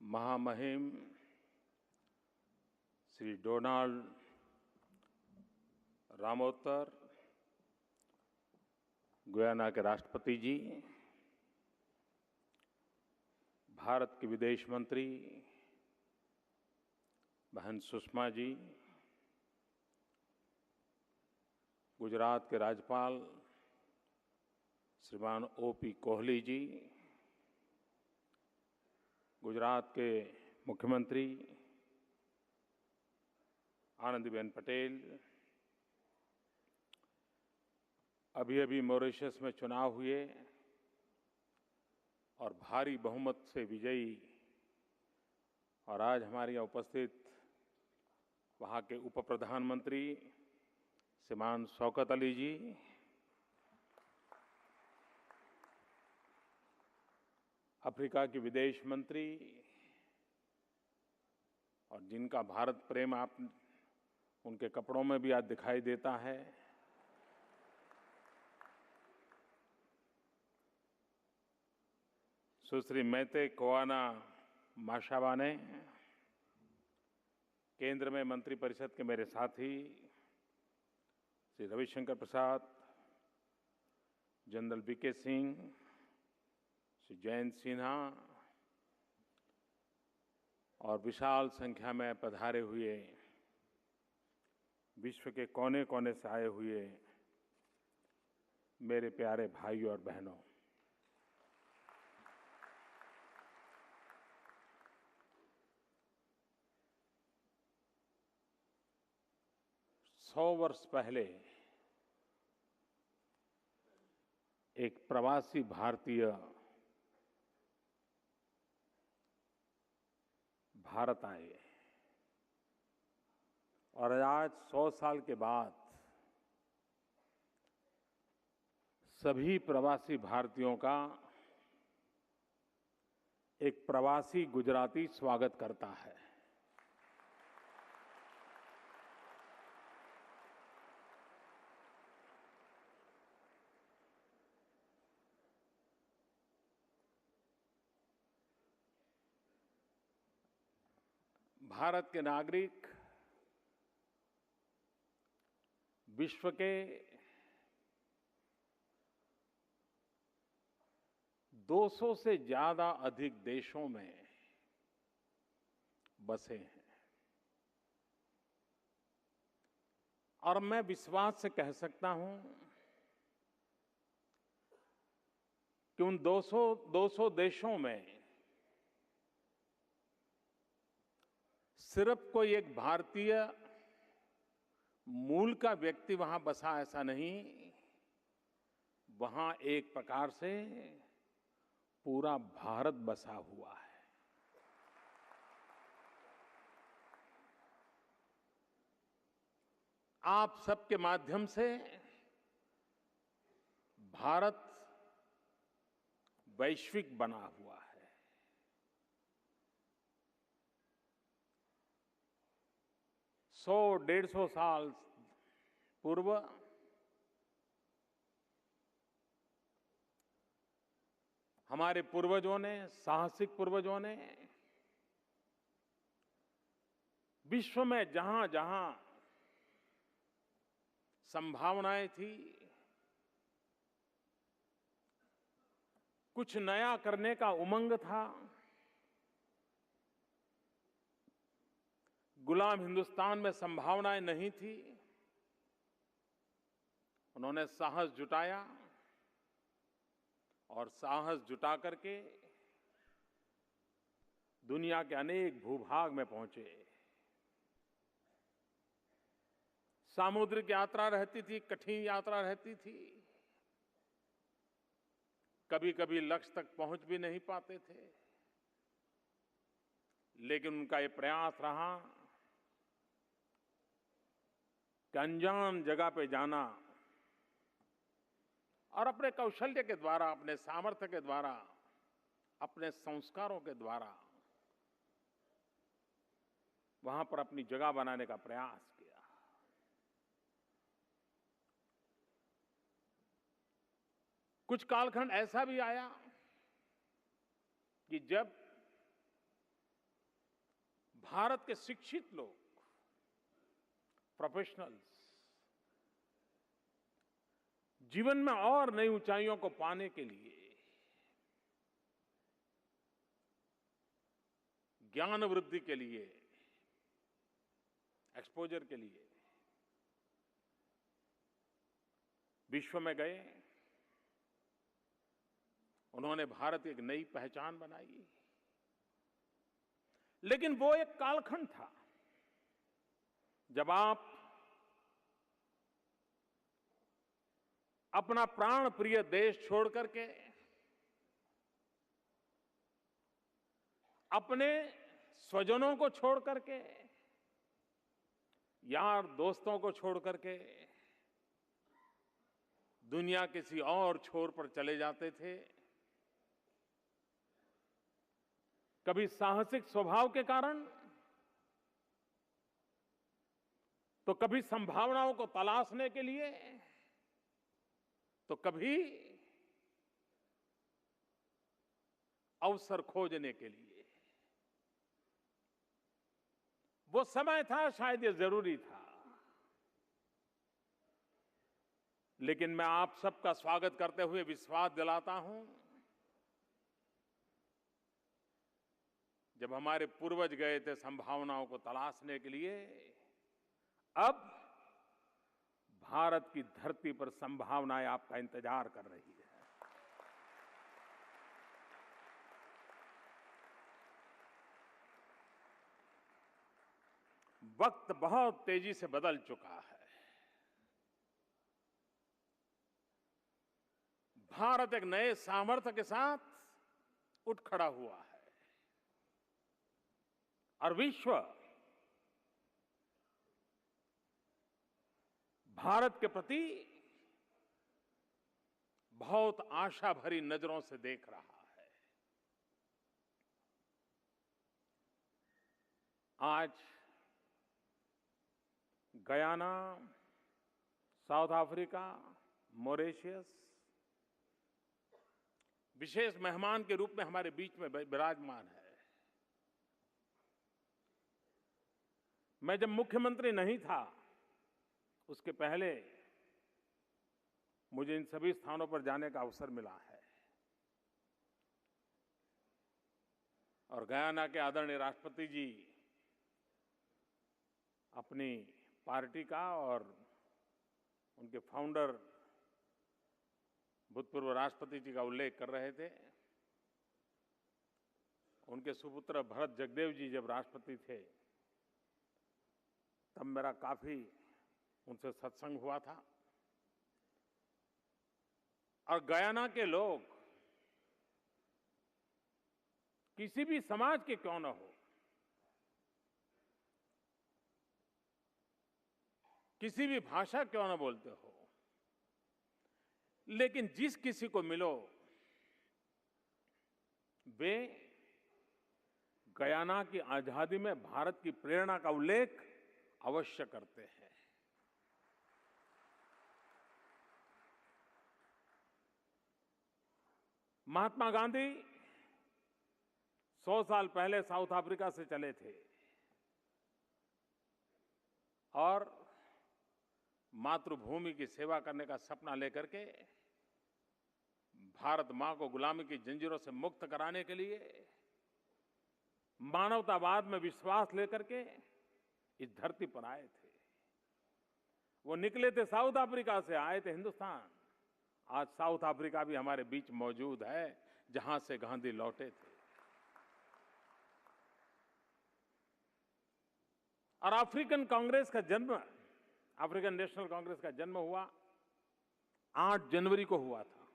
महामहिम Shri Donald रामोत्तर, Guyana के राष्ट्रपति जी, भारत के विदेश मंत्री बहन सुषमा जी, गुजरात के राज्यपाल श्रीमान O.P. कोहली जी, गुजरात के मुख्यमंत्री आनंदीबेन पटेल, अभी मॉरिशस में चुनाव हुए और भारी बहुमत से विजयी और आज हमारे यहाँ उपस्थित वहाँ के उप प्रधानमंत्री श्रीमान शौकत अली जी, अफ्रीका के विदेश मंत्री और जिनका भारत प्रेम आप उनके कपड़ों में भी आज दिखाई देता है, सुश्री मैते कोआना माशावाने, केंद्र में मंत्रिपरिषद के मेरे साथी श्री रविशंकर प्रसाद, जनरल वी.के. सिंह, श्री जयंत सिन्हा और विशाल संख्या में पधारे हुए विश्व के कोने कोने से आए हुए मेरे प्यारे भाइयों और बहनों, सौ वर्ष पहले एक प्रवासी भारतीय भारत आए और आज 100 साल के बाद सभी प्रवासी भारतीयों का एक प्रवासी गुजराती स्वागत करता है। भारत के नागरिक विश्व के 200 से ज्यादा अधिक देशों में बसे हैं और मैं विश्वास से कह सकता हूं कि उन 200 देशों में सिर्फ कोई एक भारतीय मूल का व्यक्ति वहां बसा ऐसा नहीं, वहां एक प्रकार से पूरा भारत बसा हुआ है। आप सबके माध्यम से भारत वैश्विक बना हुआ है। 100-150 साल पूर्व हमारे पूर्वजों ने, साहसिक पूर्वजों ने विश्व में जहां जहां संभावनाएं थी, कुछ नया करने का उमंग था, गुलाम हिंदुस्तान में संभावनाएं नहीं थी, उन्होंने साहस जुटाया और साहस जुटा करके दुनिया के अनेक भूभाग में पहुंचे। सामुद्रिक यात्रा रहती थी, कठिन यात्रा रहती थी, कभी कभी लक्ष्य तक पहुंच भी नहीं पाते थे, लेकिन उनका ये प्रयास रहा कि अनजान जगह पे जाना और अपने कौशल्य के द्वारा, अपने सामर्थ्य के द्वारा, अपने संस्कारों के द्वारा वहां पर अपनी जगह बनाने का प्रयास किया। कुछ कालखंड ऐसा भी आया कि जब भारत के शिक्षित लोग, प्रोफेशनल्स जीवन में और नई ऊंचाइयों को पाने के लिए, ज्ञान वृद्धि के लिए, एक्सपोजर के लिए विश्व में गए। उन्होंने भारत की एक नई पहचान बनाई। लेकिन वो एक कालखंड था जब आप अपना प्राण प्रिय देश छोड़ करके, अपने स्वजनों को छोड़ करके, यार दोस्तों को छोड़ करके दुनिया किसी और छोर पर चले जाते थे। कभी साहसिक स्वभाव के कारण, तो कभी संभावनाओं को तलाशने के लिए, तो कभी अवसर खोजने के लिए। वो समय था, शायद ये जरूरी था। लेकिन मैं आप सबका स्वागत करते हुए विश्वास दिलाता हूं, जब हमारे पूर्वज गए थे संभावनाओं को तलाशने के लिए, अब भारत की धरती पर संभावनाएं आपका इंतजार कर रही है। वक्त बहुत तेजी से बदल चुका है। भारत एक नए सामर्थ्य के साथ उठ खड़ा हुआ है और विश्व भारत के प्रति बहुत आशा भरी नजरों से देख रहा है। आज गयाना, साउथ अफ्रीका, मॉरिशस विशेष मेहमान के रूप में हमारे बीच में विराजमान है। मैं जब मुख्यमंत्री नहीं था, उसके पहले मुझे इन सभी स्थानों पर जाने का अवसर मिला है और गयाना के आदरणीय राष्ट्रपति जी अपनी पार्टी का और उनके फाउंडर भूतपूर्व राष्ट्रपति जी का उल्लेख कर रहे थे। उनके सुपुत्र भरत जगदेव जी जब राष्ट्रपति थे, तब मेरा काफी उनसे सत्संग हुआ था। और गयाना के लोग किसी भी समाज के क्यों न हो, किसी भी भाषा क्यों न बोलते हो, लेकिन जिस किसी को मिलो वे गयाना की आजादी में भारत की प्रेरणा का उल्लेख अवश्य करते हैं। महात्मा गांधी 100 साल पहले साउथ अफ्रीका से चले थे और मातृभूमि की सेवा करने का सपना लेकर के भारत मां को गुलामी की जंजीरों से मुक्त कराने के लिए, मानवतावाद में विश्वास लेकर के इस धरती पर आए थे। वो निकले थे साउथ अफ्रीका से, आए थे हिंदुस्तान। आज साउथ अफ्रीका भी हमारे बीच मौजूद है, जहां से गांधी लौटे थे। और अफ्रीकन कांग्रेस का जन्म, अफ्रीकन नेशनल कांग्रेस का जन्म हुआ 8 जनवरी को हुआ था।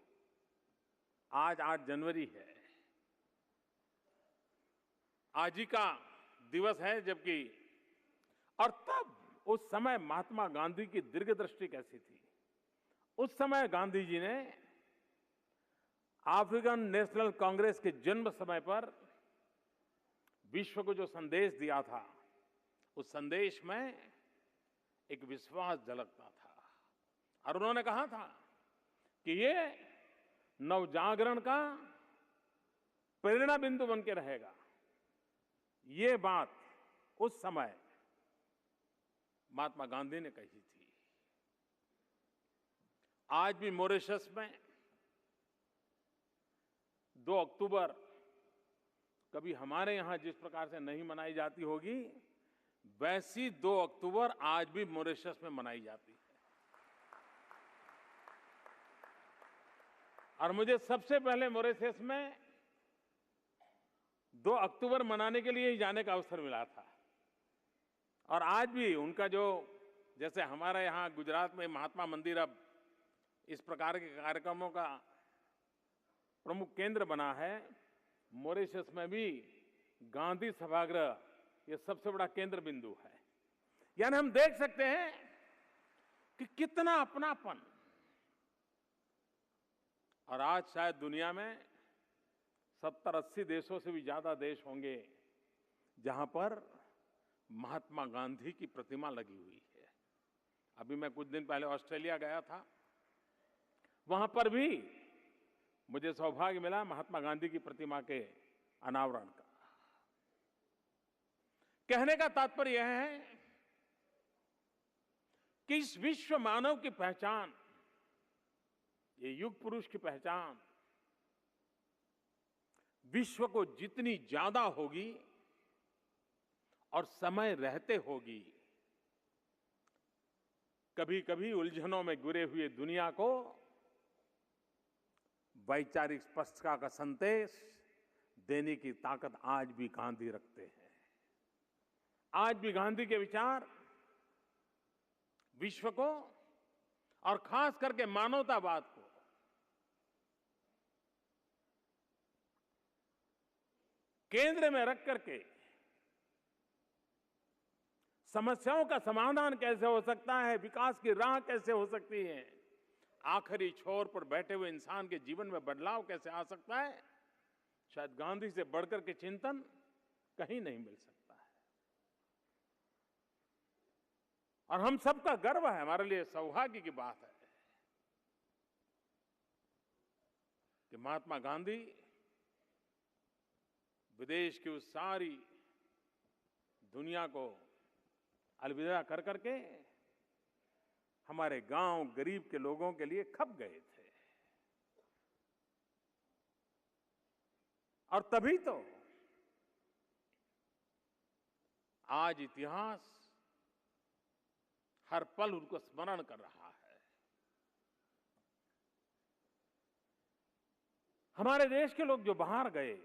आज 8 जनवरी है, आज ही का दिवस है। जबकि और तब उस समय महात्मा गांधी की दीर्घदृष्टि कैसी थी। उस समय गांधी जी ने अफ्रीकन नेशनल कांग्रेस के जन्म समय पर विश्व को जो संदेश दिया था, उस संदेश में एक विश्वास झलकता था। और उन्होंने कहा था कि ये नवजागरण का प्रेरणा बिंदु बन के रहेगा। ये बात उस समय महात्मा गांधी ने कही थी। आज भी मॉरिशस में 2 अक्टूबर कभी हमारे यहां जिस प्रकार से नहीं मनाई जाती होगी, वैसी 2 अक्टूबर आज भी मॉरिशस में मनाई जाती है। और मुझे सबसे पहले मॉरिशस में 2 अक्टूबर मनाने के लिए ही जाने का अवसर मिला था। और आज भी उनका जो, जैसे हमारे यहाँ गुजरात में महात्मा मंदिर अब इस प्रकार के कार्यक्रमों का प्रमुख केंद्र बना है, मॉरिशस में भी गांधी सभागृह ये सबसे बड़ा केंद्र बिंदु है। यानी हम देख सकते हैं कि कितना अपनापन। और आज शायद दुनिया में 70-80 देशों से भी ज्यादा देश होंगे जहां पर महात्मा गांधी की प्रतिमा लगी हुई है। अभी मैं कुछ दिन पहले ऑस्ट्रेलिया गया था, वहां पर भी मुझे सौभाग्य मिला महात्मा गांधी की प्रतिमा के अनावरण का। कहने का तात्पर्य यह है कि इस विश्व मानव की पहचान, ये युग पुरुष की पहचान विश्व को जितनी ज्यादा होगी और समय रहते होगी, कभी कभी उलझनों में घिरे हुए दुनिया को वैचारिक स्पष्टता का संदेश देने की ताकत आज भी गांधी रखते हैं। आज भी गांधी के विचार विश्व को और खास करके मानवतावाद को केंद्र में रख करके समस्याओं का समाधान कैसे हो सकता है, विकास की राह कैसे हो सकती है, आखिरी छोर पर बैठे हुए इंसान के जीवन में बदलाव कैसे आ सकता है, शायद गांधी से बढ़कर के चिंतन कहीं नहीं मिल सकता है। और हम सबका गर्व है, हमारे लिए सौभाग्य की बात है कि महात्मा गांधी विदेश की उस सारी दुनिया को अलविदा कर करके हमारे गांव गरीब के लोगों के लिए खप गए थे। और तभी तो आज इतिहास हर पल उनको स्मरण कर रहा है। हमारे देश के लोग जो बाहर गए,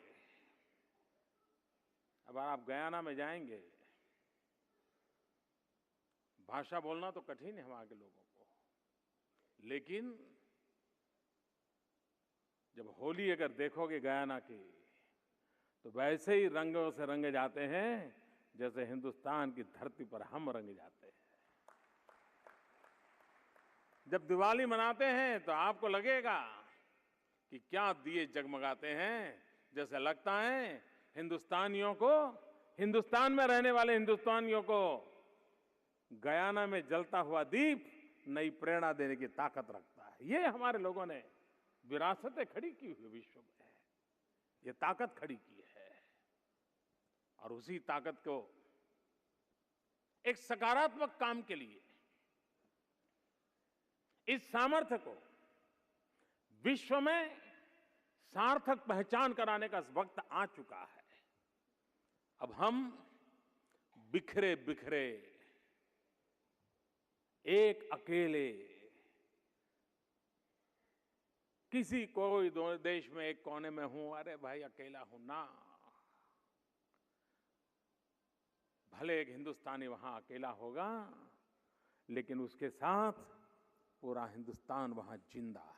अब आप गयाना में जाएंगे, भाषा बोलना तो कठिन है वहां के लोगों को, लेकिन जब होली अगर देखोगे गयाना की, तो वैसे ही रंगों से रंगे जाते हैं जैसे हिंदुस्तान की धरती पर हम रंगे जाते हैं। जब दिवाली मनाते हैं तो आपको लगेगा कि क्या दिए जगमगाते हैं, जैसे लगता है हिंदुस्तानियों को, हिंदुस्तान में रहने वाले हिंदुस्तानियों को गयाना में जलता हुआ दीप नई प्रेरणा देने की ताकत रखता है। ये हमारे लोगों ने विरासतें खड़ी की हुई विश्व में, ये ताकत खड़ी की है। और उसी ताकत को एक सकारात्मक काम के लिए, इस सामर्थ्य को विश्व में सार्थक पहचान कराने का वक्त आ चुका है। अब हम बिखरे बिखरे एक अकेले किसी कोई देश में एक कोने में हूं, अरे भाई अकेला हूं ना, भले एक हिंदुस्तानी वहां अकेला होगा, लेकिन उसके साथ पूरा हिंदुस्तान वहां जिंदा है।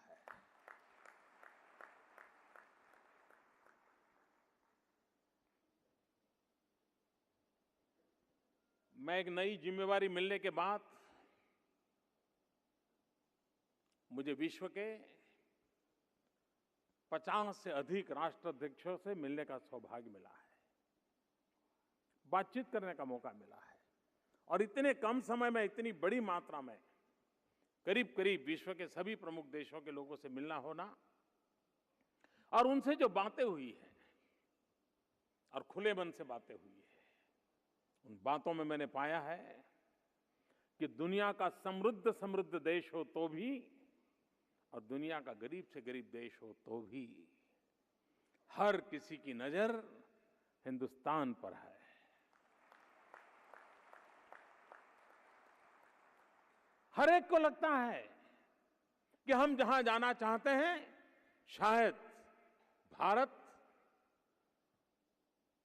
मैं एक नई जिम्मेवारी मिलने के बाद मुझे विश्व के 50 से अधिक राष्ट्राध्यक्षों से मिलने का सौभाग्य मिला है, बातचीत करने का मौका मिला है। और इतने कम समय में इतनी बड़ी मात्रा में करीब करीब विश्व के सभी प्रमुख देशों के लोगों से मिलना होना और उनसे जो बातें हुई हैं और खुले मन से बातें हुई है, उन बातों में मैंने पाया है कि दुनिया का समृद्ध समृद्ध देश हो तो भी और दुनिया का गरीब से गरीब देश हो तो भी हर किसी की नजर हिंदुस्तान पर है। हर एक को लगता है कि हम जहां जाना चाहते हैं शायद भारत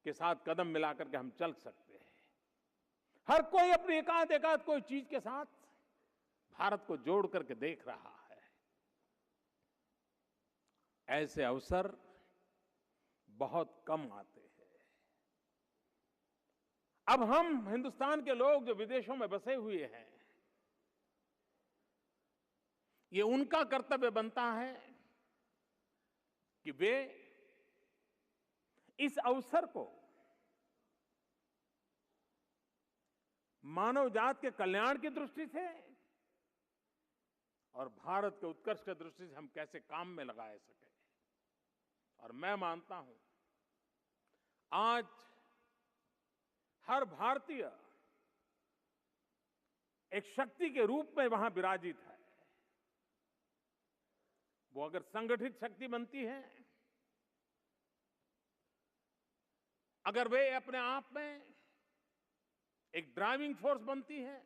के साथ कदम मिलाकर के हम चल सकते हैं। हर कोई अपनी एकाध कोई चीज के साथ भारत को जोड़ करके देख रहा है। ऐसे अवसर बहुत कम आते हैं। अब हम हिंदुस्तान के लोग जो विदेशों में बसे हुए हैं, ये उनका कर्तव्य बनता है कि वे इस अवसर को मानव जात के कल्याण की दृष्टि से और भारत के उत्कर्ष की दृष्टि से हम कैसे काम में लगाए सके। और मैं मानता हूं आज हर भारतीय एक शक्ति के रूप में वहां विराजित है। वो अगर संगठित शक्ति बनती है, अगर वे अपने आप में एक ड्राइविंग फोर्स बनती है,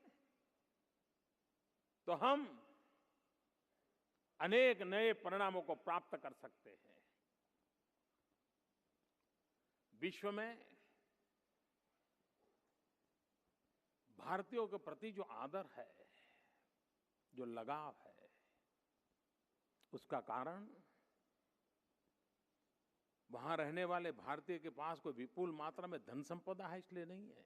तो हम अनेक नए परिणामों को प्राप्त कर सकते हैं। विश्व में भारतीयों के प्रति जो आदर है, जो लगाव है, उसका कारण वहां रहने वाले भारतीय के पास कोई विपुल मात्रा में धन संपदा है इसलिए नहीं है।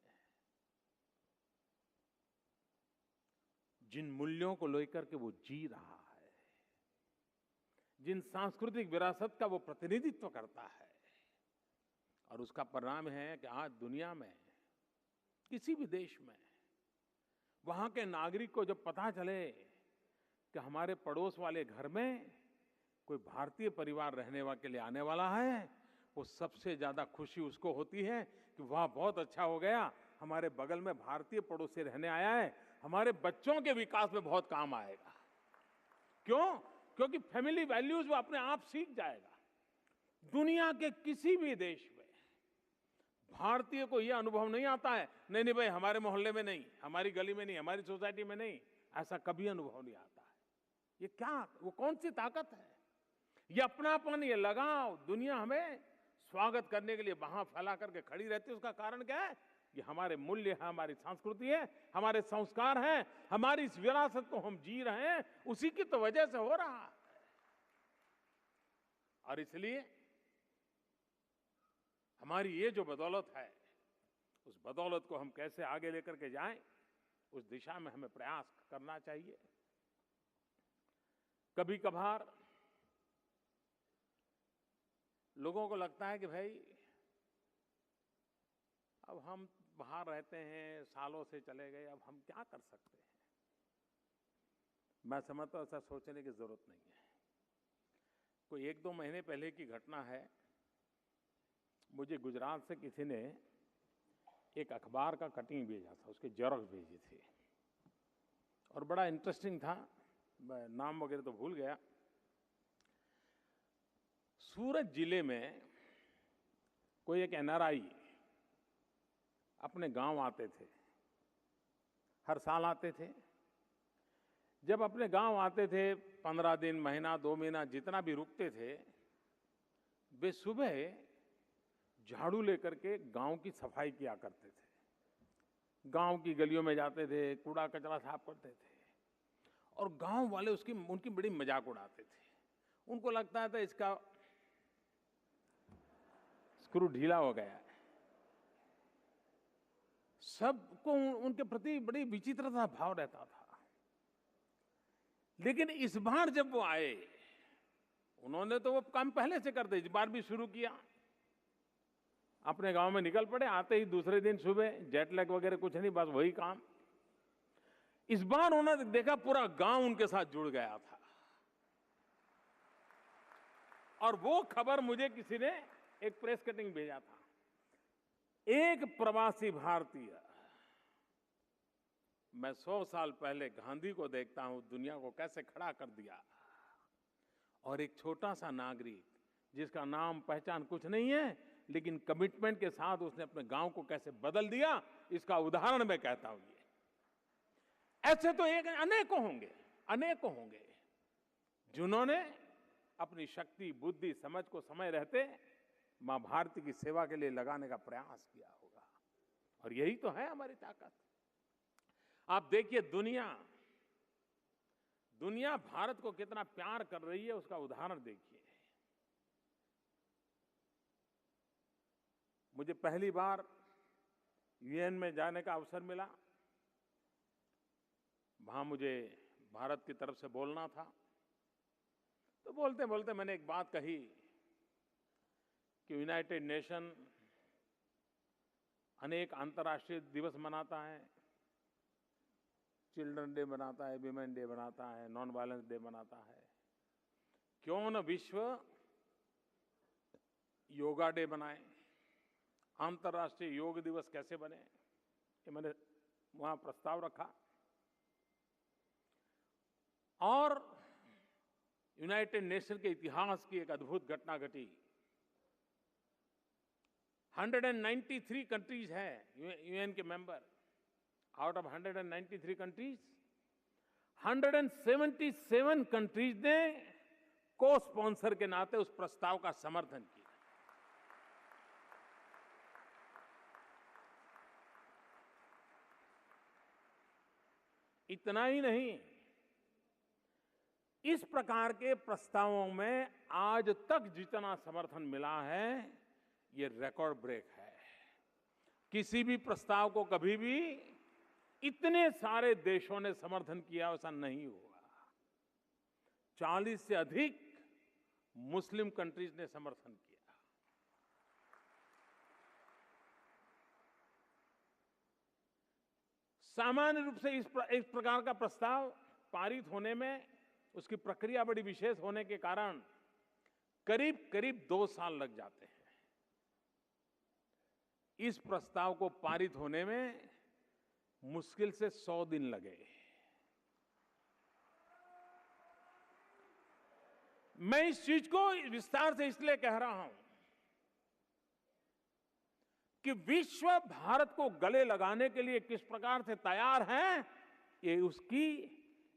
जिन मूल्यों को लेकर के वो जी रहा है, जिन सांस्कृतिक विरासत का वो प्रतिनिधित्व करता है, और उसका परिणाम है कि आज दुनिया में किसी भी देश में वहां के नागरिक को जब पता चले कि हमारे पड़ोस वाले घर में कोई भारतीय परिवार रहने के लिए आने वाला है, वो सबसे ज्यादा खुशी उसको होती है कि वाह बहुत अच्छा हो गया, हमारे बगल में भारतीय पड़ोसी रहने आया है, हमारे बच्चों के विकास में बहुत काम आएगा। क्यों? क्योंकि फैमिली वैल्यूज वो अपने आप सीख जाएगा। दुनिया के किसी भी देश में भारतीय को यह अनुभव नहीं आता है, नहीं नहीं भाई हमारे मोहल्ले में नहीं, हमारी गली में नहीं, हमारी सोसाइटी में नहीं, ऐसा कभी अनुभव नहीं आता है। ये क्या, वो कौन सी ताकत है? ये अपनापन, ये लगाव दुनिया हमें स्वागत करने के लिए वहां फैला करके खड़ी रहती है। उसका कारण क्या है? ये हमारे मूल्य है, हमारी संस्कृति है, हमारे संस्कार हैं, हमारी इस विरासत को हम जी रहे हैं, उसी की तो वजह से हो रहा है। और इसलिए हमारी ये जो बदौलत है, उस बदौलत को हम कैसे आगे लेकर के जाएं, उस दिशा में हमें प्रयास करना चाहिए। कभी कभार लोगों को लगता है कि भाई अब हम बाहर रहते हैं, सालों से चले गए, अब हम क्या कर सकते हैं। मैं समझता हूं ऐसा सोचने की जरूरत नहीं है। कोई 1-2 महीने पहले की घटना है। मुझे गुजरात से किसी ने एक अखबार का कटिंग भेजा था, उसके जेरॉक्स भेजी थी और बड़ा इंटरेस्टिंग था। मैं नाम वगैरह तो भूल गया। सूरत जिले में कोई एक एनआरआई अपने गांव आते थे, हर साल आते थे। जब अपने गांव आते थे 15 दिन, महीना, 2 महीना जितना भी रुकते थे, वे सुबह झाड़ू लेकर के गांव की सफाई किया करते थे। गांव की गलियों में जाते थे, कूड़ा कचरा साफ करते थे और गांव वाले उनकी बड़ी मजाक उड़ाते थे। उनको लगता था इसका स्क्रू ढीला हो गया है। सबको उनके प्रति बड़ी विचित्रता भाव रहता था। लेकिन इस बार जब वो आए, उन्होंने तो वो काम पहले से कर दिया, इस बार भी शुरू किया। अपने गांव में निकल पड़े, आते ही दूसरे दिन सुबह, जेट लैग वगैरह कुछ नहीं, बस वही काम। इस बार उन्होंने देखा पूरा गांव उनके साथ जुड़ गया था। और वो खबर मुझे किसी ने एक प्रेस कटिंग भेजा था। एक प्रवासी भारतीय मैं 100 साल पहले गांधी को देखता हूं, दुनिया को कैसे खड़ा कर दिया, और एक छोटा सा नागरिक जिसका नाम पहचान कुछ नहीं है, लेकिन कमिटमेंट के साथ उसने अपने गांव को कैसे बदल दिया, इसका उदाहरण मैं कहता हूं। ये ऐसे तो एक अनेकों होंगे जिन्होंने अपनी शक्ति, बुद्धि, समझ को समय रहते मां भारती की सेवा के लिए लगाने का प्रयास किया होगा। और यही तो है हमारी ताकत। आप देखिए, दुनिया भारत को कितना प्यार कर रही है, उसका उदाहरण देखिए। मुझे पहली बार यूएन में जाने का अवसर मिला। वहां मुझे भारत की तरफ से बोलना था। तो बोलते बोलते मैंने एक बात कही कि यूनाइटेड नेशन अनेक अंतर्राष्ट्रीय दिवस मनाता है, चिल्ड्रन डे मनाता है, विमेन डे मनाता है, नॉन वायलेंस डे मनाता है। क्यों न विश्व योगा डे बनाए, अंतर्राष्ट्रीय योग दिवस कैसे बने, ये मैंने वहां प्रस्ताव रखा। और यूनाइटेड नेशन के इतिहास की एक अद्भुत घटना घटी। 193 कंट्रीज है यूएन के member. Out of 193 countries, 177 countries ने को स्पॉन्सर के नाते उस प्रस्ताव का समर्थन किया। इतना ही नहीं, इस प्रकार के प्रस्तावों में आज तक जितना समर्थन मिला है, ये रिकॉर्ड ब्रेक है। किसी भी प्रस्ताव को कभी भी इतने सारे देशों ने समर्थन किया ऐसा नहीं हुआ। 40 से अधिक मुस्लिम कंट्रीज ने समर्थन किया। सामान्य रूप से इस प्रकार का प्रस्ताव पारित होने में उसकी प्रक्रिया बड़ी विशेष होने के कारण करीब करीब 2 साल लग जाते हैं। इस प्रस्ताव को पारित होने में मुश्किल से 100 दिन लगे। मैं इस चीज को विस्तार से इसलिए कह रहा हूं कि विश्व भारत को गले लगाने के लिए किस प्रकार से तैयार है, ये उसकी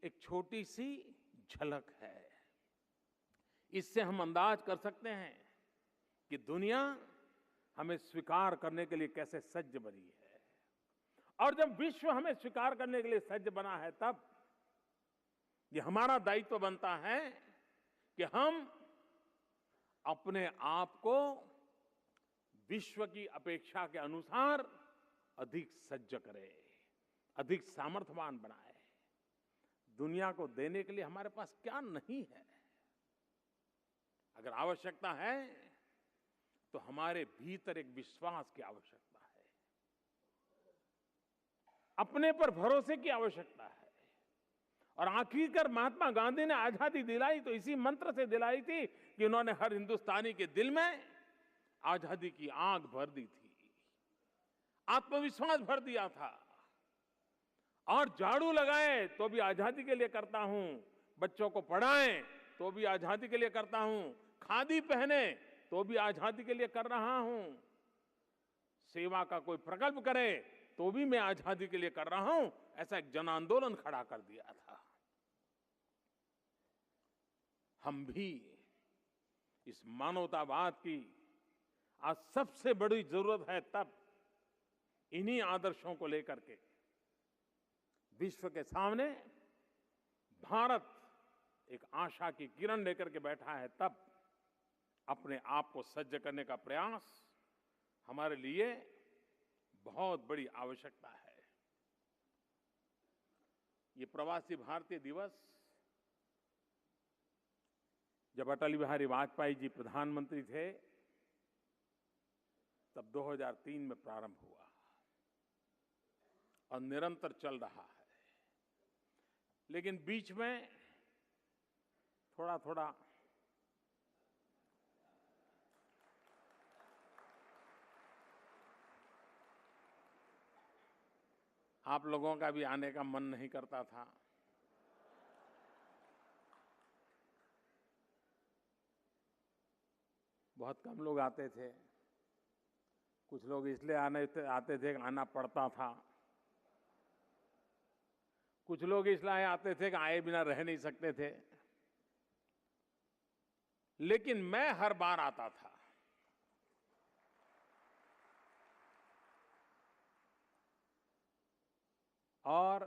एक छोटी सी झलक है। इससे हम अंदाज कर सकते हैं कि दुनिया हमें स्वीकार करने के लिए कैसे सज्ज बनी है। और जब विश्व हमें स्वीकार करने के लिए सज्ज बना है, तब ये हमारा दायित्व बनता है कि हम अपने आप को विश्व की अपेक्षा के अनुसार अधिक सज्ज करें, अधिक सामर्थ्यवान बनाए। दुनिया को देने के लिए हमारे पास क्या नहीं है। अगर आवश्यकता है तो हमारे भीतर एक विश्वास की आवश्यकता है, अपने पर भरोसे की आवश्यकता है। और आखिरकार महात्मा गांधी ने आजादी दिलाई तो इसी मंत्र से दिलाई थी कि उन्होंने हर हिंदुस्तानी के दिल में आजादी की आग भर दी थी, आत्मविश्वास भर दिया था। और झाड़ू लगाए तो भी आजादी के लिए करता हूं, बच्चों को पढ़ाएं तो भी आजादी के लिए करता हूं, खादी पहने तो भी आजादी के लिए कर रहा हूं, सेवा का कोई प्रकल्प करे तो भी मैं आजादी के लिए कर रहा हूं। ऐसा एक जन आंदोलन खड़ा कर दिया था। हम भी इस मानवतावाद की आज सबसे बड़ी जरूरत है, तब इन्हीं आदर्शों को लेकर के विश्व के सामने भारत एक आशा की किरण लेकर के बैठा है, तब अपने आप को सज्ज करने का प्रयास हमारे लिए बहुत बड़ी आवश्यकता है। ये प्रवासी भारतीय दिवस जब अटल बिहारी वाजपेयी जी प्रधानमंत्री थे, तब 2003 में प्रारंभ हुआ और निरंतर चल रहा है। लेकिन बीच में थोड़ा थोड़ा आप लोगों का भी आने का मन नहीं करता था। बहुत कम लोग आते थे। कुछ लोग इसलिए आते थे कि आना पड़ता था। कुछ लोग इसलिए आते थे कि आए बिना रह नहीं सकते थे। लेकिन मैं हर बार आता था। और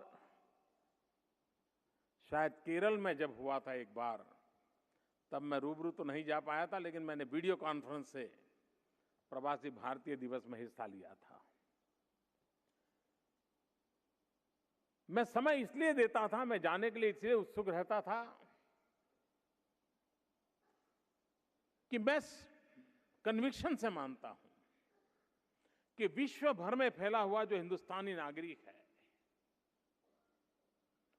शायद केरल में जब हुआ था एक बार, तब मैं रूबरू तो नहीं जा पाया था, लेकिन मैंने वीडियो कॉन्फ्रेंस से प्रवासी भारतीय दिवस में हिस्सा लिया था। मैं समय इसलिए देता था, मैं जाने के लिए इसलिए उत्सुक रहता था कि मैं कन्विक्शन से मानता हूं कि विश्व भर में फैला हुआ जो हिंदुस्तानी नागरिक है,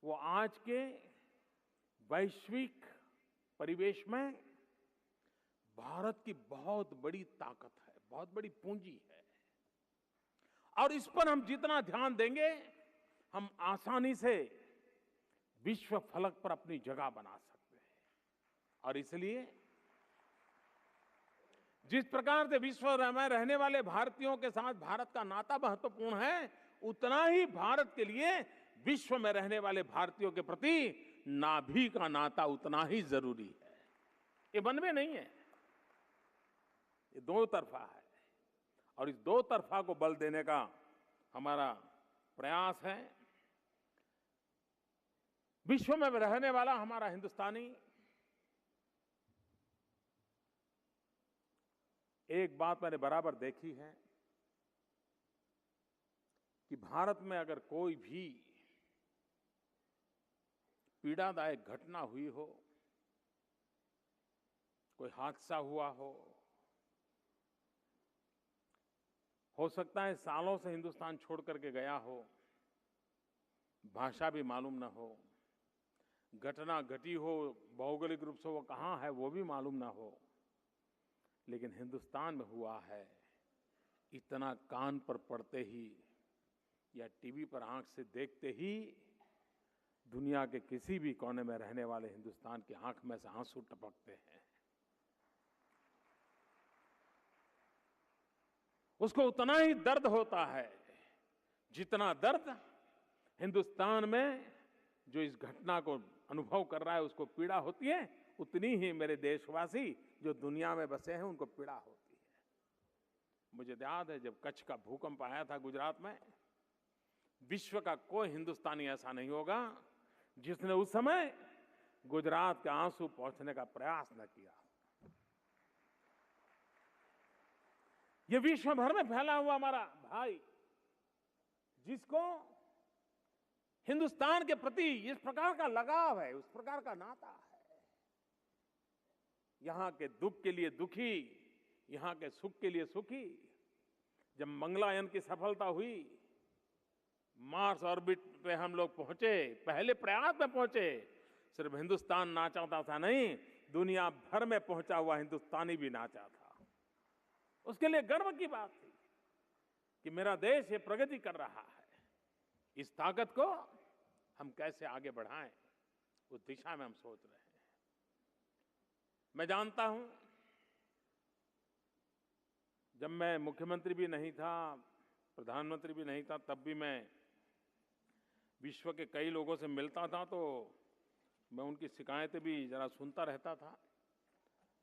वो आज के वैश्विक परिवेश में भारत की बहुत बड़ी ताकत है, बहुत बड़ी पूंजी है। और इस पर हम जितना ध्यान देंगे, हम आसानी से विश्व फलक पर अपनी जगह बना सकते हैं। और इसलिए जिस प्रकार से विश्व में रहने वाले भारतीयों के साथ भारत का नाता महत्वपूर्ण है, उतना ही भारत के लिए विश्व में रहने वाले भारतीयों के प्रति नाभि का नाता उतना ही जरूरी है। ये वन वे नहीं है, ये दो तरफा है। और इस दो तरफा को बल देने का हमारा प्रयास है। विश्व में रहने वाला हमारा हिंदुस्तानी एक बात मैंने बराबर देखी है कि भारत में अगर कोई भी पीड़ादायक घटना हुई हो, कोई हादसा हुआ हो सकता है सालों से हिंदुस्तान छोड़ करके गया हो, भाषा भी मालूम न हो, घटना घटी हो, भौगोलिक रूप से वो कहाँ है वो भी मालूम न हो, लेकिन हिंदुस्तान में हुआ है, इतना कान पर पड़ते ही या टीवी पर आंख से देखते ही दुनिया के किसी भी कोने में रहने वाले हिंदुस्तान की आंख में से आंसू टपकते हैं। उसको उतना ही दर्द होता है जितना दर्द हिंदुस्तान में जो इस घटना को अनुभव कर रहा है उसको पीड़ा होती है, उतनी ही मेरे देशवासी जो दुनिया में बसे हैं उनको पीड़ा होती है। मुझे याद है जब कच्छ का भूकंप आया था गुजरात में, विश्व का कोई हिंदुस्तानी ऐसा नहीं होगा जिसने उस समय गुजरात के आंसू पहुंचने का प्रयास न किया। ये विश्व भर में फैला हुआ हमारा भाई, जिसको हिंदुस्तान के प्रति इस प्रकार का लगाव है, उस प्रकार का नाता है, यहां के दुख के लिए दुखी, यहां के सुख के लिए सुखी। जब मंगलयान की सफलता हुई, मार्स ऑर्बिट पे हम लोग पहुंचे, पहले प्रयास में पहुंचे, सिर्फ हिंदुस्तान नाचा था नहीं, दुनिया भर में पहुंचा हुआ हिंदुस्तानी भी नाचा था। उसके लिए गर्व की बात थी कि मेरा देश ये प्रगति कर रहा है। इस ताकत को हम कैसे आगे बढ़ाएं, उस दिशा में हम सोच रहे हैं। मैं जानता हूं, जब मैं मुख्यमंत्री भी नहीं था, प्रधानमंत्री भी नहीं था, तब भी मैं विश्व के कई लोगों से मिलता था, तो मैं उनकी शिकायतें भी जरा सुनता रहता था।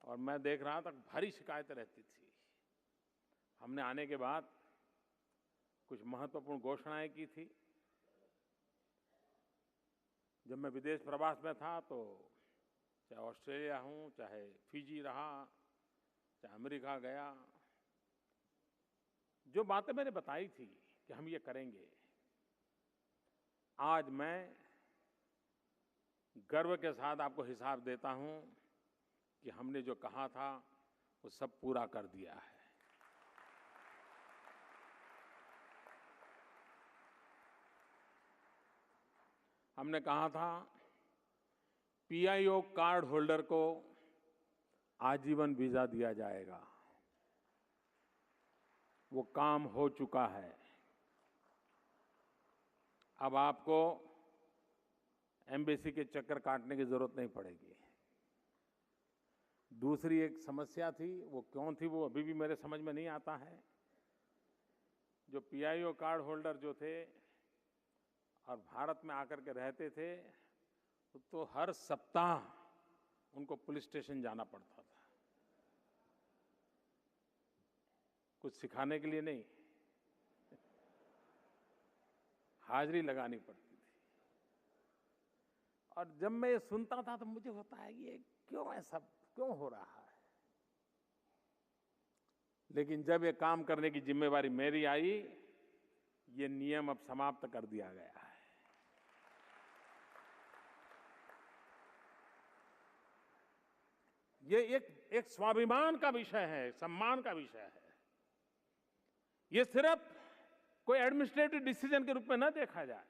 और मैं देख रहा था भारी शिकायतें रहती थी। हमने आने के बाद कुछ महत्वपूर्ण घोषणाएं की थी। जब मैं विदेश प्रवास में था तो चाहे ऑस्ट्रेलिया हूं, चाहे फिजी रहा, चाहे अमेरिका गया, जो बातें मैंने बताई थी कि हम ये करेंगे, आज मैं गर्व के साथ आपको हिसाब देता हूं कि हमने जो कहा था वो सब पूरा कर दिया है। हमने कहा था पीआईओ कार्ड होल्डर को आजीवन वीजा दिया जाएगा, वो काम हो चुका है। अब आपको एम्बेसी के चक्कर काटने की जरूरत नहीं पड़ेगी। दूसरी एक समस्या थी, वो क्यों थी वो अभी भी मेरे समझ में नहीं आता है। जो पीआईओ कार्ड होल्डर जो थे और भारत में आकर के रहते थे, तो हर सप्ताह उनको पुलिस स्टेशन जाना पड़ता था, कुछ सिखाने के लिए नहीं, हाजिरी लगानी पड़ती थी। और जब मैं ये सुनता था तो मुझे होता है ये क्यों ऐसा क्यों हो रहा है। लेकिन जब ये काम करने की जिम्मेवारी मेरी आई, ये नियम अब समाप्त कर दिया गया है। ये एक स्वाभिमान का विषय है, सम्मान का विषय है। ये सिर्फ कोई एडमिनिस्ट्रेटिव डिसीजन के रूप में न देखा जाए।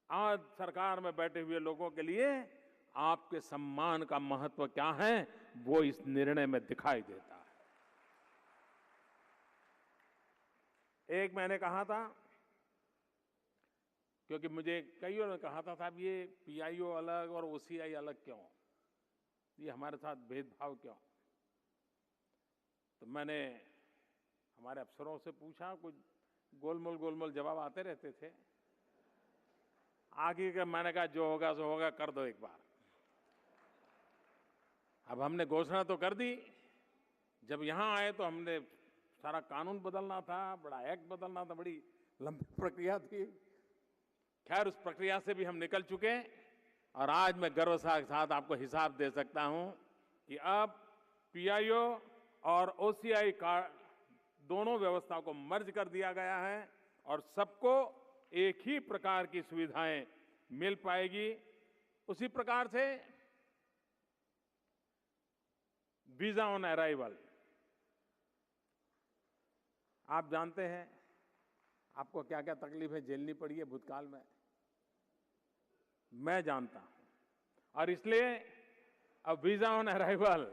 आज सरकार में बैठे हुए लोगों के लिए आपके सम्मान का महत्व क्या है, वो इस निर्णय में दिखाई देता है। एक मैंने कहा था, क्योंकि मुझे कईयों ने कहा था साहब ये पीआईओ अलग और ओसीआई अलग क्यों, ये हमारे साथ भेदभाव क्यों। तो मैंने हमारे अफसरों से पूछा, कुछ गोलमोल जवाब आते रहते थे। आगे का मैंने कहा जो होगा सो होगा, कर दो एक बार। अब हमने घोषणा तो कर दी, जब यहां आए तो हमने सारा कानून बदलना था, बड़ा एक्ट बदलना था, बड़ी लंबी प्रक्रिया थी। खैर उस प्रक्रिया से भी हम निकल चुके और आज मैं गर्व के साथ आपको हिसाब दे सकता हूं कि अब पीआईओ और ओसीआई का दोनों व्यवस्था को मर्ज कर दिया गया है और सबको एक ही प्रकार की सुविधाएं मिल पाएगी। उसी प्रकार से वीजा ऑन अराइवल, आप जानते हैं आपको क्या क्या तकलीफें झेलनी पड़ी है भूतकाल में, मैं जानता हूं। और इसलिए अब वीजा ऑन अराइवल,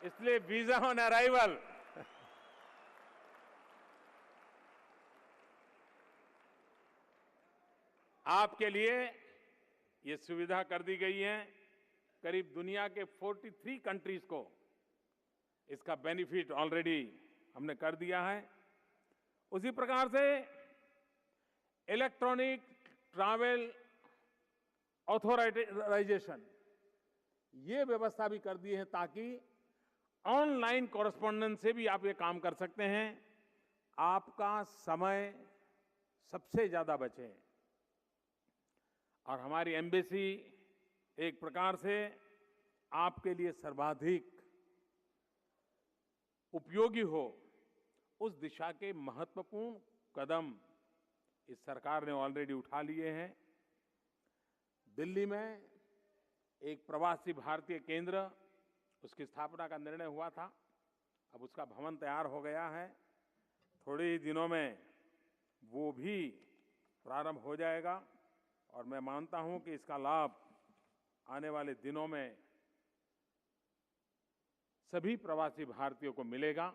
इसलिए वीजा ऑन अराइवल आपके लिए ये सुविधा कर दी गई है। करीब दुनिया के 43 कंट्रीज को इसका बेनिफिट ऑलरेडी हमने कर दिया है। उसी प्रकार से इलेक्ट्रॉनिक ट्रैवल ऑथराइजेशन, ये व्यवस्था भी कर दी है ताकि ऑनलाइन कॉरेस्पॉन्डेंस से भी आप ये काम कर सकते हैं, आपका समय सबसे ज्यादा बचे। और हमारी एम्बेसी एक प्रकार से आपके लिए सर्वाधिक उपयोगी हो, उस दिशा के महत्वपूर्ण कदम इस सरकार ने ऑलरेडी उठा लिए हैं। दिल्ली में एक प्रवासी भारतीय केंद्र, उसकी स्थापना का निर्णय हुआ था, अब उसका भवन तैयार हो गया है। थोड़े ही दिनों में वो भी प्रारंभ हो जाएगा और मैं मानता हूं कि इसका लाभ आने वाले दिनों में सभी प्रवासी भारतीयों को मिलेगा।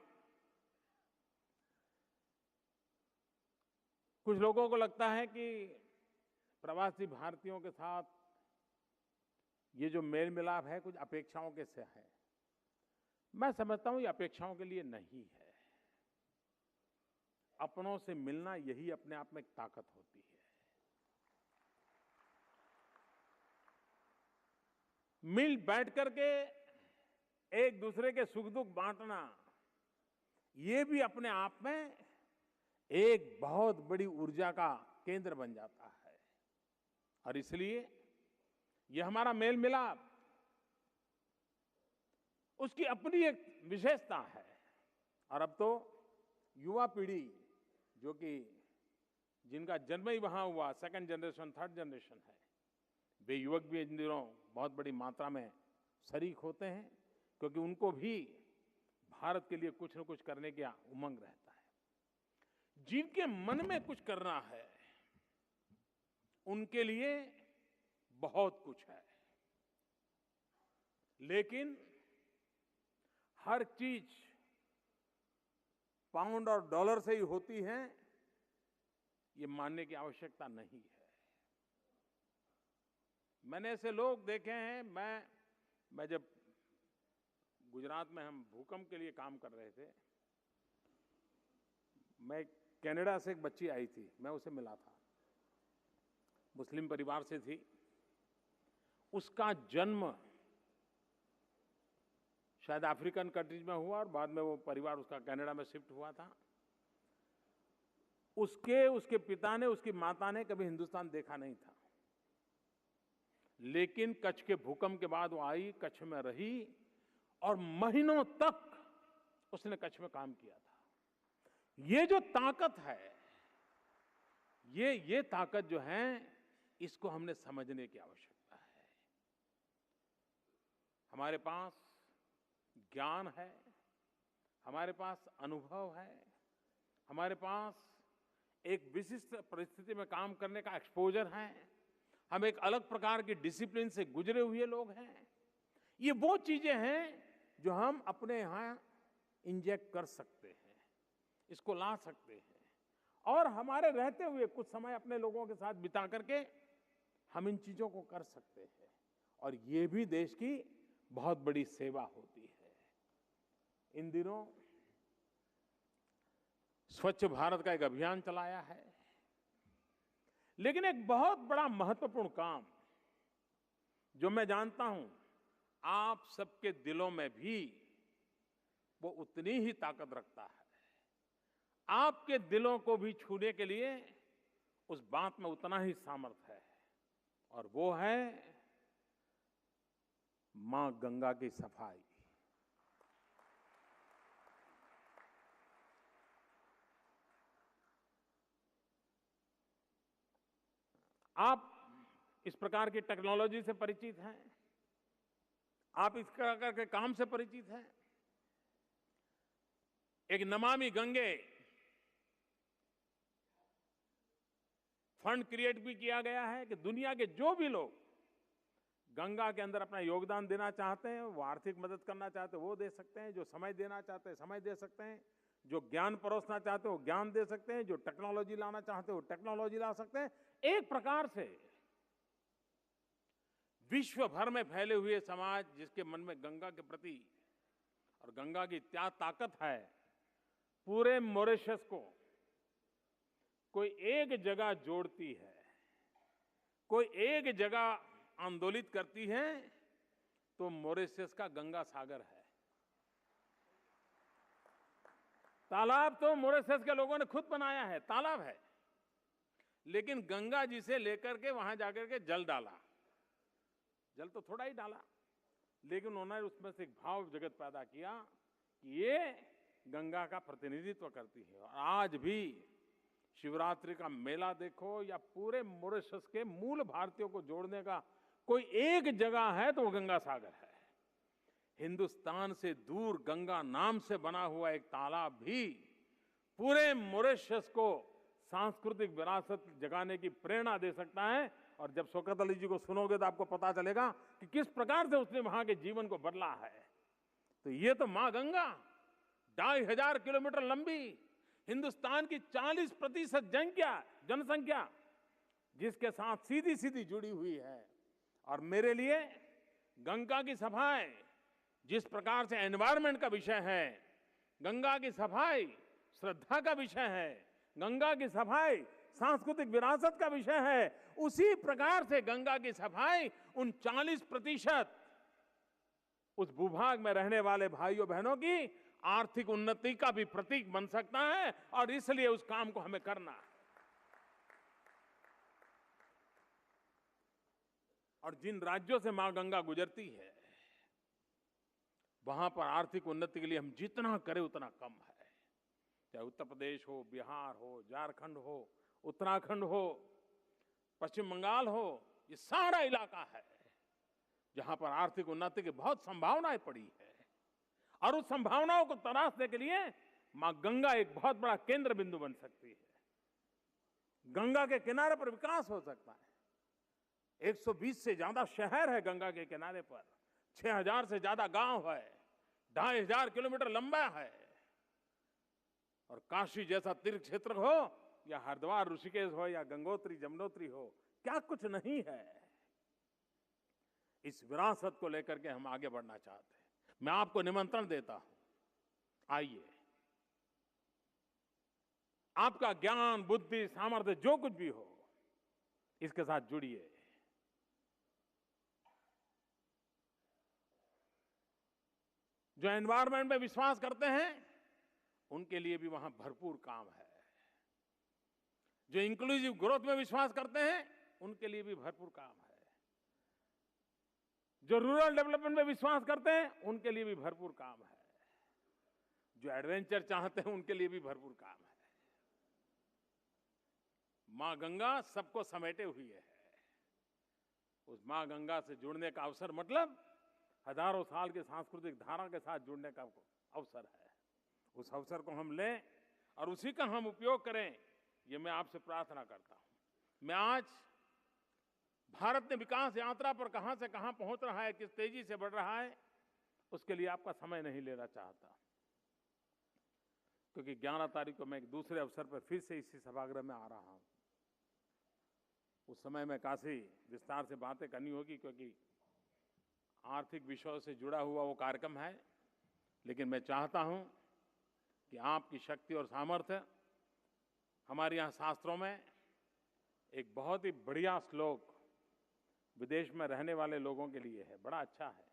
कुछ लोगों को लगता है कि प्रवासी भारतीयों के साथ ये जो मेल मिलाप है कुछ अपेक्षाओं के से है। मैं समझता हूं ये अपेक्षाओं के लिए नहीं है। अपनों से मिलना यही अपने आप में एक ताकत होती है। मिल बैठ करके एक दूसरे के सुख दुख बांटना, ये भी अपने आप में एक बहुत बड़ी ऊर्जा का केंद्र बन जाता है। और इसलिए यह हमारा मेल मिलाप, उसकी अपनी एक विशेषता है। और अब तो युवा पीढ़ी जो कि जिनका जन्म ही वहां हुआ, सेकंड जनरेशन थर्ड जनरेशन है, वे युवक भी इन दिनों बहुत बड़ी मात्रा में शरीक होते हैं, क्योंकि उनको भी भारत के लिए कुछ न कुछ करने का उमंग रहता है। जिनके मन में कुछ करना है उनके लिए बहुत कुछ है, लेकिन हर चीज पाउंड और डॉलर से ही होती हैं, ये मानने की आवश्यकता नहीं है। मैंने ऐसे लोग देखे हैं। मैं जब गुजरात में हम भूकंप के लिए काम कर रहे थे, मैं कनाडा से एक बच्ची आई थी, मैं उसे मिला था, मुस्लिम परिवार से थी। उसका जन्म शायद अफ्रीकन कंट्रीज में हुआ और बाद में वो परिवार उसका कनाडा में शिफ्ट हुआ था। उसके पिता ने, उसकी माता ने कभी हिंदुस्तान देखा नहीं था, लेकिन कच्छ के भूकंप के बाद वो आई, कच्छ में रही और महीनों तक उसने कच्छ में काम किया था। ये जो ताकत है, ये ताकत जो है, इसको हमने समझने की आवश्यकता है। हमारे पास ज्ञान है, हमारे पास अनुभव है, हमारे पास एक विशिष्ट परिस्थिति में काम करने का एक्सपोजर है, हम एक अलग प्रकार की डिसिप्लिन से गुजरे हुए लोग हैं। ये वो चीजें हैं जो हम अपने यहां इंजेक्ट कर सकते हैं, इसको ला सकते हैं, और हमारे रहते हुए कुछ समय अपने लोगों के साथ बिता करके हम इन चीजों को कर सकते हैं, और ये भी देश की बहुत बड़ी सेवा होती है। इन दिनों स्वच्छ भारत का एक अभियान चलाया है, लेकिन एक बहुत बड़ा महत्वपूर्ण काम जो मैं जानता हूं आप सबके दिलों में भी वो उतनी ही ताकत रखता है, आपके दिलों को भी छूने के लिए उस बात में उतना ही सामर्थ्य है, और वो है मां गंगा की सफाई। आप इस प्रकार की टेक्नोलॉजी से परिचित हैं, आप इस प्रकार के काम से परिचित हैं। एक नमामि गंगे फंड क्रिएट भी किया गया है कि दुनिया के जो भी लोग गंगा के अंदर अपना योगदान देना चाहते हैं, वो आर्थिक मदद करना चाहते हैं वो दे सकते हैं, जो समय देना चाहते हैं समय दे सकते हैं, जो ज्ञान परोसना चाहते हैं वो ज्ञान दे सकते हैं, जो टेक्नोलॉजी लाना चाहते हैं वो टेक्नोलॉजी ला सकते हैं। एक प्रकार से विश्व भर में फैले हुए समाज जिसके मन में गंगा के प्रति और गंगा की क्या ताकत है, पूरे मॉरिशस को कोई एक जगह जोड़ती है, कोई एक जगह आंदोलित करती है, तो मॉरिशस का गंगा सागर है। तालाब तो मॉरिशस के लोगों ने खुद बनाया है, तालाब है, लेकिन गंगा जी से लेकर के वहां जाकर के जल डाला, जल तो थोड़ा ही डाला, लेकिन उन्होंने उसमें से एक भाव जगत पैदा किया कि ये गंगा का प्रतिनिधित्व करती है। और आज भी शिवरात्रि का मेला देखो या पूरे मॉरिशस के मूल भारतीयों को जोड़ने का कोई एक जगह है तो वो गंगा सागर है। हिंदुस्तान से दूर गंगा नाम से बना हुआ एक तालाब भी पूरे मॉरिशस को सांस्कृतिक विरासत जगाने की प्रेरणा दे सकता है। और जब शौकत अली जी को सुनोगे तो आपको पता चलेगा कि किस प्रकार से उसने वहां के जीवन को बदला है। तो ये तो मां गंगा 2500 किलोमीटर लंबी, हिंदुस्तान की 40% जनसंख्या जिसके साथ सीधी सीधी जुड़ी हुई है। और मेरे लिए गंगा की सफाई जिस प्रकार से एनवायरनमेंट का विषय है, गंगा की सफाई श्रद्धा का विषय है, गंगा की सफाई सांस्कृतिक विरासत का विषय है, उसी प्रकार से गंगा की सफाई उन 40% उस भूभाग में रहने वाले भाइयों बहनों की आर्थिक उन्नति का भी प्रतीक बन सकता है। और इसलिए उस काम को हमें करना है। और जिन राज्यों से मां गंगा गुजरती है, वहां पर आर्थिक उन्नति के लिए हम जितना करें उतना कम है। चाहे उत्तर प्रदेश हो, बिहार हो, झारखंड हो, उत्तराखंड हो, पश्चिम बंगाल हो, ये सारा इलाका है जहां पर आर्थिक उन्नति की बहुत संभावनाएं पड़ी है। और उस संभावनाओं को तराशने के लिए मां गंगा एक बहुत बड़ा केंद्र बिंदु बन सकती है। गंगा के किनारे पर विकास हो सकता है। 120 से ज्यादा शहर है गंगा के किनारे पर, 6000 से ज्यादा गांव है, 2500 किलोमीटर लंबा है। और काशी जैसा तीर्थ क्षेत्र हो या हरिद्वार ऋषिकेश हो या गंगोत्री जमुनोत्री हो, क्या कुछ नहीं है। इस विरासत को लेकर के हम आगे बढ़ना चाहते हैं। मैं आपको निमंत्रण देता हूं, आइए, आपका ज्ञान, बुद्धि, सामर्थ्य जो कुछ भी हो, इसके साथ जुड़िए। जो एनवायरनमेंट में विश्वास करते हैं उनके लिए भी वहां भरपूर काम है। जो इंक्लूसिव ग्रोथ में विश्वास करते हैं उनके लिए भी भरपूर काम है। जो रूरल डेवलपमेंट में विश्वास करते हैं उनके लिए भी भरपूर काम है। जो एडवेंचर चाहते हैं उनके लिए भी भरपूर काम है। मां गंगा सबको समेटे हुई है। उस मां गंगा से जुड़ने का अवसर मतलब हजारों साल की सांस्कृतिक धारा के साथ जुड़ने का अवसर है। उस अवसर को हम लें और उसी का हम उपयोग करें, ये मैं आपसे प्रार्थना करता हूं। मैं आज भारत ने विकास यात्रा पर कहां से कहां पहुंच रहा है, किस तेजी से बढ़ रहा है, उसके लिए आपका समय नहीं लेना चाहता, क्योंकि 11 तारीख को मैं एक दूसरे अवसर पर फिर से इसी सभागृह में आ रहा हूं। उस समय में काफी विस्तार से बातें करनी होगी, क्योंकि आर्थिक विषयों से जुड़ा हुआ वो कार्यक्रम है। लेकिन मैं चाहता हूं कि आपकी शक्ति और सामर्थ्य, हमारे यहाँ शास्त्रों में एक बहुत ही बढ़िया श्लोक विदेश में रहने वाले लोगों के लिए है, बड़ा अच्छा है,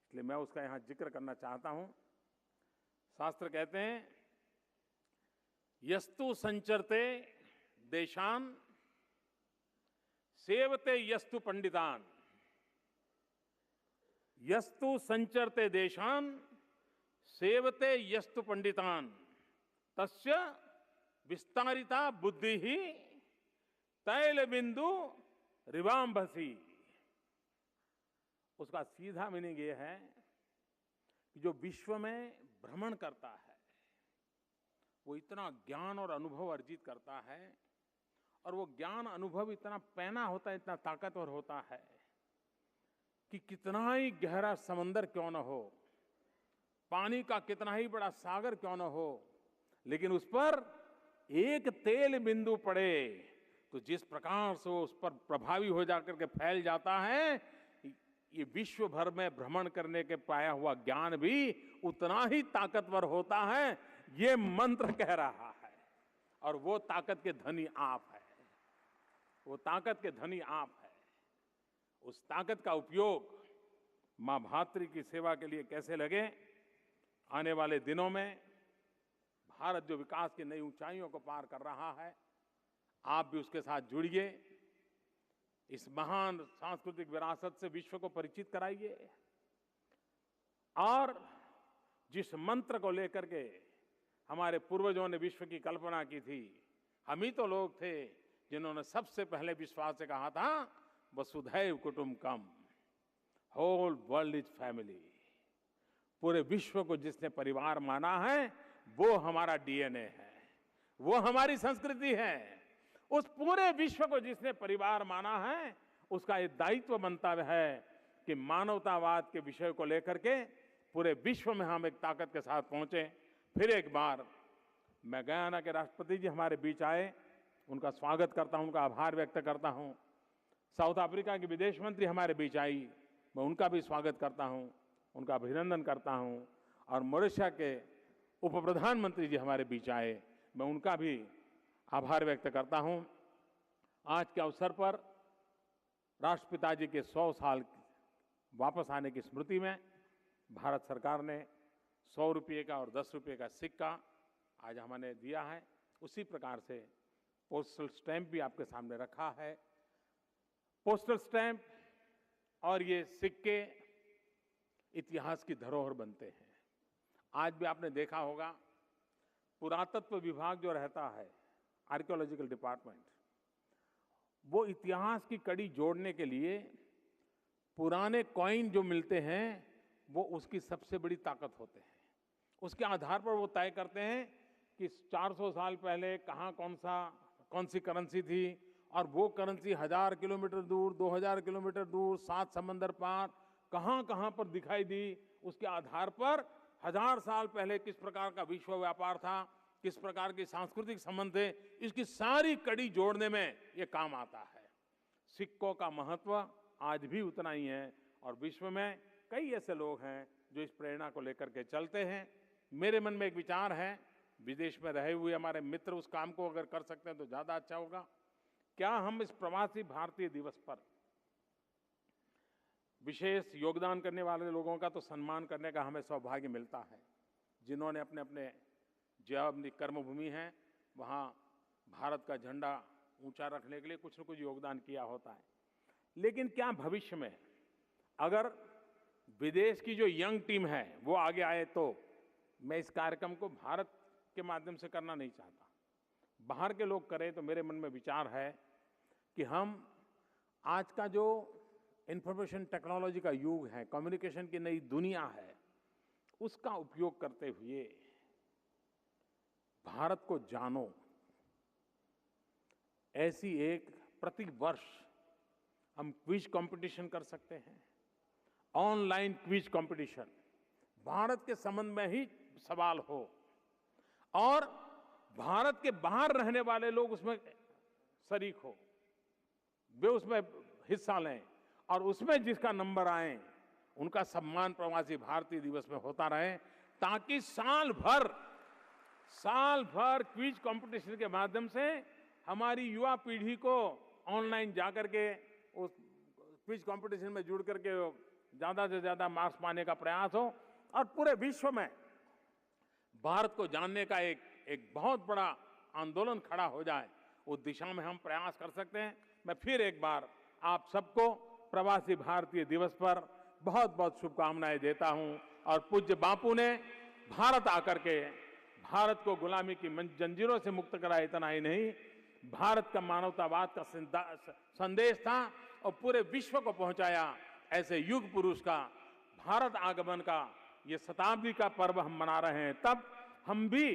इसलिए मैं उसका यहाँ जिक्र करना चाहता हूं। शास्त्र कहते हैं, यस्तु संचरते देशान सेवते यस्तु पंडितान, यस्तु संचरते देशान सेवते यस्तु पंडितान, तस्य विस्तारिता बुद्धि ही तैल बिंदु रिवांभसी। उसका सीधा मीनिंग ये है कि जो विश्व में भ्रमण करता है वो इतना ज्ञान और अनुभव अर्जित करता है, और वो ज्ञान अनुभव इतना पैना होता है, इतना ताकतवर होता है कि कितना ही गहरा समंदर क्यों न हो, पानी का कितना ही बड़ा सागर क्यों न हो, लेकिन उस पर एक तेल बिंदु पड़े तो जिस प्रकार से उस पर प्रभावी हो जाकर के फैल जाता है, ये विश्व भर में भ्रमण करने के पाया हुआ ज्ञान भी उतना ही ताकतवर होता है। ये मंत्र कह रहा है, और वो ताकत के धनी आप है, वो ताकत के धनी आप है। उस ताकत का उपयोग मां भातृ की सेवा के लिए कैसे लगे, आने वाले दिनों में भारत जो विकास की नई ऊंचाइयों को पार कर रहा है, आप भी उसके साथ जुड़िए। इस महान सांस्कृतिक विरासत से विश्व को परिचित कराइए, और जिस मंत्र को लेकर के हमारे पूर्वजों ने विश्व की कल्पना की थी, हम ही तो लोग थे जिन्होंने सबसे पहले विश्वास से कहा था, वसुधैव कुटुंबकम, होल वर्ल्ड इज फैमिली। पूरे विश्व को जिसने परिवार माना है वो हमारा डीएनए है, वो हमारी संस्कृति है। उस पूरे विश्व को जिसने परिवार माना है, उसका ये दायित्व बनता है कि मानवतावाद के विषय को लेकर के पूरे विश्व में हम एक ताकत के साथ पहुंचे। फिर एक बार मैं गयाना के राष्ट्रपति जी हमारे बीच आए, उनका स्वागत करता हूं, उनका आभार व्यक्त करता हूं। साउथ अफ्रीका की विदेश मंत्री हमारे बीच आई, मैं उनका भी स्वागत करता हूं, उनका अभिनंदन करता हूं। और मॉरिशस के उप प्रधानमंत्री जी हमारे बीच आए, मैं उनका भी आभार व्यक्त करता हूं। आज के अवसर पर राष्ट्रपिता जी के 100 साल वापस आने की स्मृति में भारत सरकार ने 100 रुपये का और 10 रुपये का सिक्का आज हमने दिया है। उसी प्रकार से पोस्टल स्टैंप भी आपके सामने रखा है। पोस्टल स्टैंप और ये सिक्के इतिहास की धरोहर बनते हैं। आज भी आपने देखा होगा, पुरातत्व विभाग जो रहता है, आर्कियोलॉजिकल डिपार्टमेंट, वो इतिहास की कड़ी जोड़ने के लिए पुराने कॉइन जो मिलते हैं वो उसकी सबसे बड़ी ताकत होते हैं। उसके आधार पर वो तय करते हैं कि 400 साल पहले कहाँ कौन सी करेंसी थी, और वो करेंसी 1000 किलोमीटर दूर, 2000 किलोमीटर दूर, 7 समंदर पार कहाँ कहाँ पर दिखाई दी। उसके आधार पर 1000 साल पहले किस प्रकार का विश्व व्यापार था, किस प्रकार के सांस्कृतिक संबंध थे, इसकी सारी कड़ी जोड़ने में ये काम आता है। सिक्कों का महत्व आज भी उतना ही है और विश्व में कई ऐसे लोग हैं जो इस प्रेरणा को लेकर के चलते हैं। मेरे मन में एक विचार है, विदेश में रहे हुए हमारे मित्र उस काम को अगर कर सकते हैं तो ज्यादा अच्छा होगा। क्या हम इस प्रवासी भारतीय दिवस पर विशेष योगदान करने वाले लोगों का तो सम्मान करने का हमें सौभाग्य मिलता है, जिन्होंने अपने अपने जहाँ अपनी कर्मभूमि है वहाँ भारत का झंडा ऊंचा रखने के लिए कुछ न कुछ योगदान किया होता है। लेकिन क्या भविष्य में अगर विदेश की जो यंग टीम है वो आगे आए तो मैं इस कार्यक्रम को भारत के माध्यम से करना नहीं चाहता, बाहर के लोग करें। तो मेरे मन में विचार है कि हम आज का जो इंफॉर्मेशन टेक्नोलॉजी का युग है, कम्युनिकेशन की नई दुनिया है, उसका उपयोग करते हुए भारत को जानो, ऐसी एक प्रति वर्ष हम क्विज कंपटीशन कर सकते हैं। ऑनलाइन क्विज कंपटीशन, भारत के संबंध में ही सवाल हो और भारत के बाहर रहने वाले लोग उसमें शरीक हो, वे उसमें हिस्सा लें और उसमें जिसका नंबर आए उनका सम्मान प्रवासी भारतीय दिवस में होता रहे, ताकि साल भर क्विज कंपटीशन के माध्यम से हमारी युवा पीढ़ी को ऑनलाइन जाकर के उस क्विज कंपटीशन में जुड़ करके ज्यादा से ज्यादा मार्क्स पाने का प्रयास हो और पूरे विश्व में भारत को जानने का एक बहुत बड़ा आंदोलन खड़ा हो जाए, उस दिशा में हम प्रयास कर सकते हैं। मैं फिर एक बार आप सबको प्रवासी भारतीय दिवस पर बहुत बहुत शुभकामनाएं देता हूं और पूज्य बापू ने भारत आकर के भारत को गुलामी की जंजीरों से मुक्त कराया, इतना ही नहीं, भारत का मानवतावाद का संदेश था और पूरे विश्व को पहुंचाया। ऐसे युग पुरुष का भारत आगमन का ये शताब्दी का पर्व हम मना रहे हैं, तब हम भी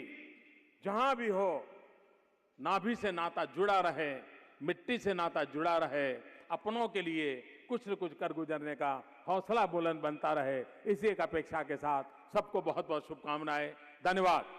जहां भी हो नाभि से नाता जुड़ा रहे, मिट्टी से नाता जुड़ा रहे, अपनों के लिए कुछ न कुछ कर गुजरने का हौसला बुलंद बनता रहे, इसी एक अपेक्षा के साथ सबको बहुत बहुत शुभकामनाएं। धन्यवाद।